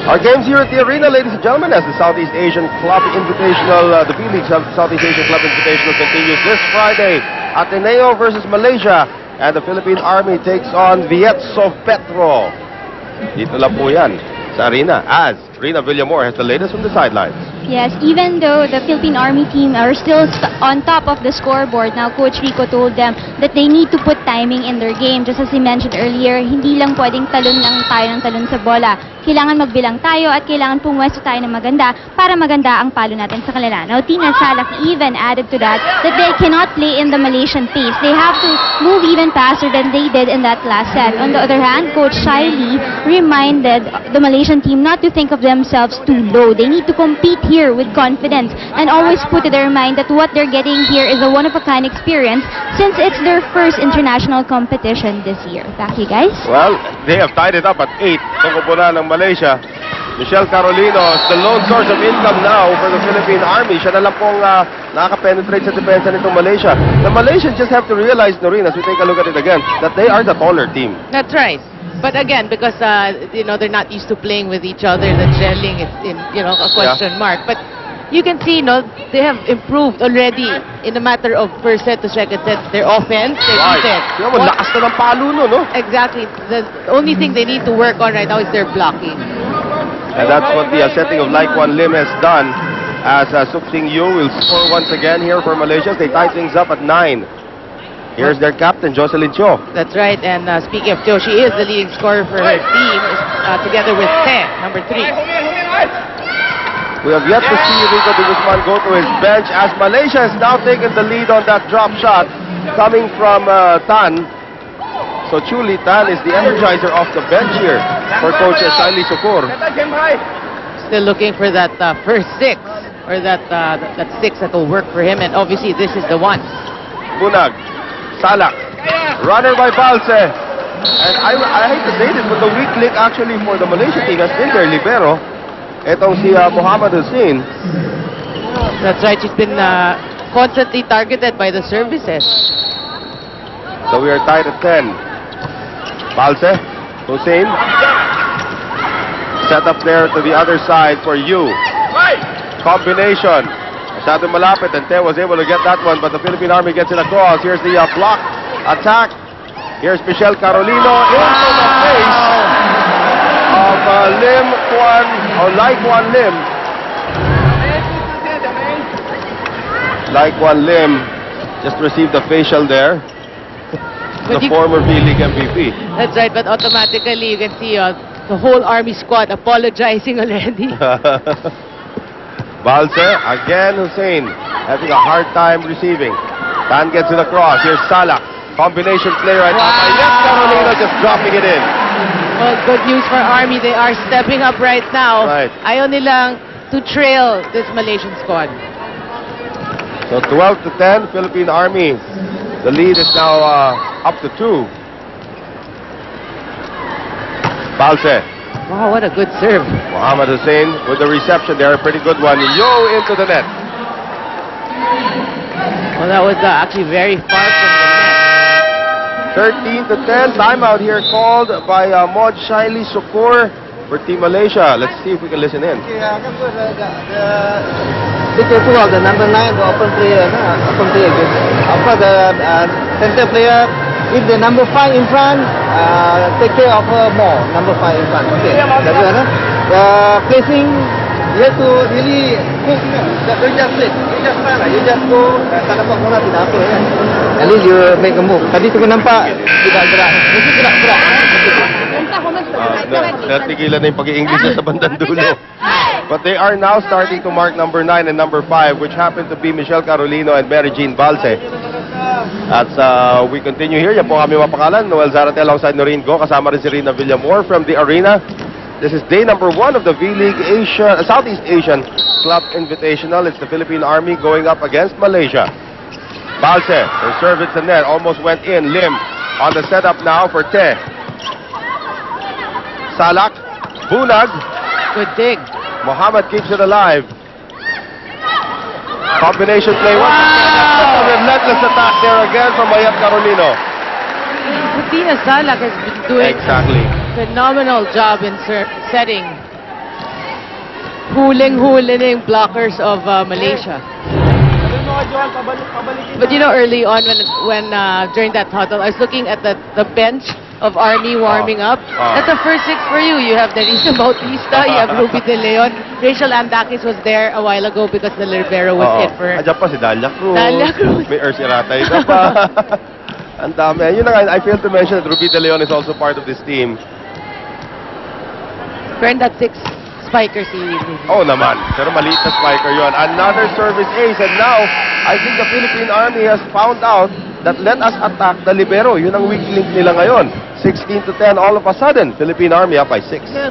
Our games here at the arena, ladies and gentlemen, as the Southeast Asian Club Invitational, the B-League Southeast Asian Club Invitational continues this Friday. Ateneo versus Malaysia, and the Philippine Army takes on Viet Sovpetro. Dito lang po yan sa arena, as Rina Villamor has the latest from the sidelines. Yes, even though the Philippine Army team are still on top of the scoreboard, now Coach Rico told them that they need to put timing in their game. Just as he mentioned earlier, hindi lang pwedeng talon lang tayo ng talon sa bola. Kailangan magbilang tayo at kailangan pumwesto tayo ng maganda para maganda ang palo natin sa kanila. Now, Tina Salak even added to that they cannot play in the Malaysian pace. They have to move even faster than they did in that last set. On the other hand, Coach Shai Lee reminded the Malaysian team not to think of themselves too low. They need to compete here with confidence and always put in their mind that what they're getting here is a one-of-a-kind experience since it's their first international competition this year. Back to you guys. Well, they have tied it up at 8. Tungkupunan ng Malaysia. Michelle Carolino is the lone source of income now for the Philippine Army. Siya na lang pong nakaka-penetrate sa depensa nitong Malaysia. The Malaysians just have to realize, Noreen, as we take a look at it again, that they are the taller team. That's right. But again, because you know, they're not used to playing with each other, the gelling is in, you know, a question mark. But you can see, you know, they have improved already in a matter of first set to second set. Their offense, their defense. Lakas na ng palo, no? Exactly. The only thing they need to work on right now is their blocking. And that's what the setting of Lai Kwan Lim has done, as Sup Ting Yu will score once again here for Malaysia. They tie things up at 9. Here's their captain, Jocelyn Cho. That's right. And speaking of Cho, she is the leading scorer for her team, together with Te, number 3. We have yet to see Rico de Guzman go to his bench, as Malaysia has now taken the lead on that drop shot coming from Tan. So Chuli Tan is the energizer off the bench here for Coach Shiley Sukur. Still looking for that first 6, or that 6 that will work for him, and obviously this is the one. Bunag, Salak, runner by Balse. And I hate to say this, but the weak link actually for the Malaysian team has been their libero. Etong si Muhammad Hussein. That's right, she's been constantly targeted by the services. So we are tied at 10. Balse, Hussein. Set up there to the other side for Yu. Combination. Masyado malapit, and Te was able to get that one, but the Philippine Army gets it across. Here's the block attack. Here's Michelle Carolino into the face of Lim Kwan, or Lai Kwan Lim. Lai Kwan Lim just received a facial there. The former V-League MVP. That's right, but automatically you can see the whole Army squad apologizing already. Balse, again Hussein, having a hard time receiving. Tan gets it across. Here's Salak. Combination play right now. Yes, Carolina just dropping it in. Well, good news for Army. They are stepping up right now. Right. Ayaw nilang to trail this Malaysian squad. So 12 to 10, Philippine Army. The lead is now up to 2. Balse. Wow, what a good serve. Muhammad Hussein with the reception there, a pretty good one. Yo into the net. Well, that was actually very far from the net. 13 to 10. Timeout here called by Mod Shiley Sukur for Team Malaysia. Let's see if we can listen in. Be careful of the number 9, the open player. Of course, the center player, if the number 5 in front, take care of her more. Number 5 in front. Okay. The placing, you have to really move. Don't just sit. You just stand. You just go. Tak dapat bola tidak apa kan. At least you make a move. Tadi tu nampak tidak gerak. Mesti gerak-gerak. Natigilan na yung pag-i-English sa bandang dulo. But they are now starting to mark number 9 and number 5, which happen to be Michelle Carolino and Mary Jean Balse. As we continue here, yan po kami mapakalan. Noel Zarate alongside Noreen Go. Kasama rin si Rina Villamor from the arena. This is day number 1 of the V-League Southeast Asian Club Invitational. It's the Philippine Army going up against Malaysia. Balse, her serve hits the net, almost went in. Lim on the setup now for Te. Salak, Bunag. Good dig. Muhammad keeps it alive. Combination play. Wow! A relentless attack there again from Mayat Carolino. Tina Salak has been doing phenomenal job in setting huling-huli na yung blockers of Malaysia. But you know, early on when during that huddle, I was looking at the bench of Army warming up. That's the first 6 for you. You have Denisa Bautista, you have Ruby De Leon. Rachel Andakis was there a while ago because the libero was hit for her. Andiyan pa si Dalia Cruz. Dalia Cruz. May Ersi Ratay ka pa. Ang dami. Yun na nga, I failed to mention that Ruby De Leon is also part of this team. Pero in that 6 spiker si Oh naman, pero maliit na spiker yon. Another service ace, and now, I think the Philippine Army has found out that let us attack the libero. Yun ang weak link nila ngayon. 16-10, all of a sudden, Philippine Army up by 6. Yeah,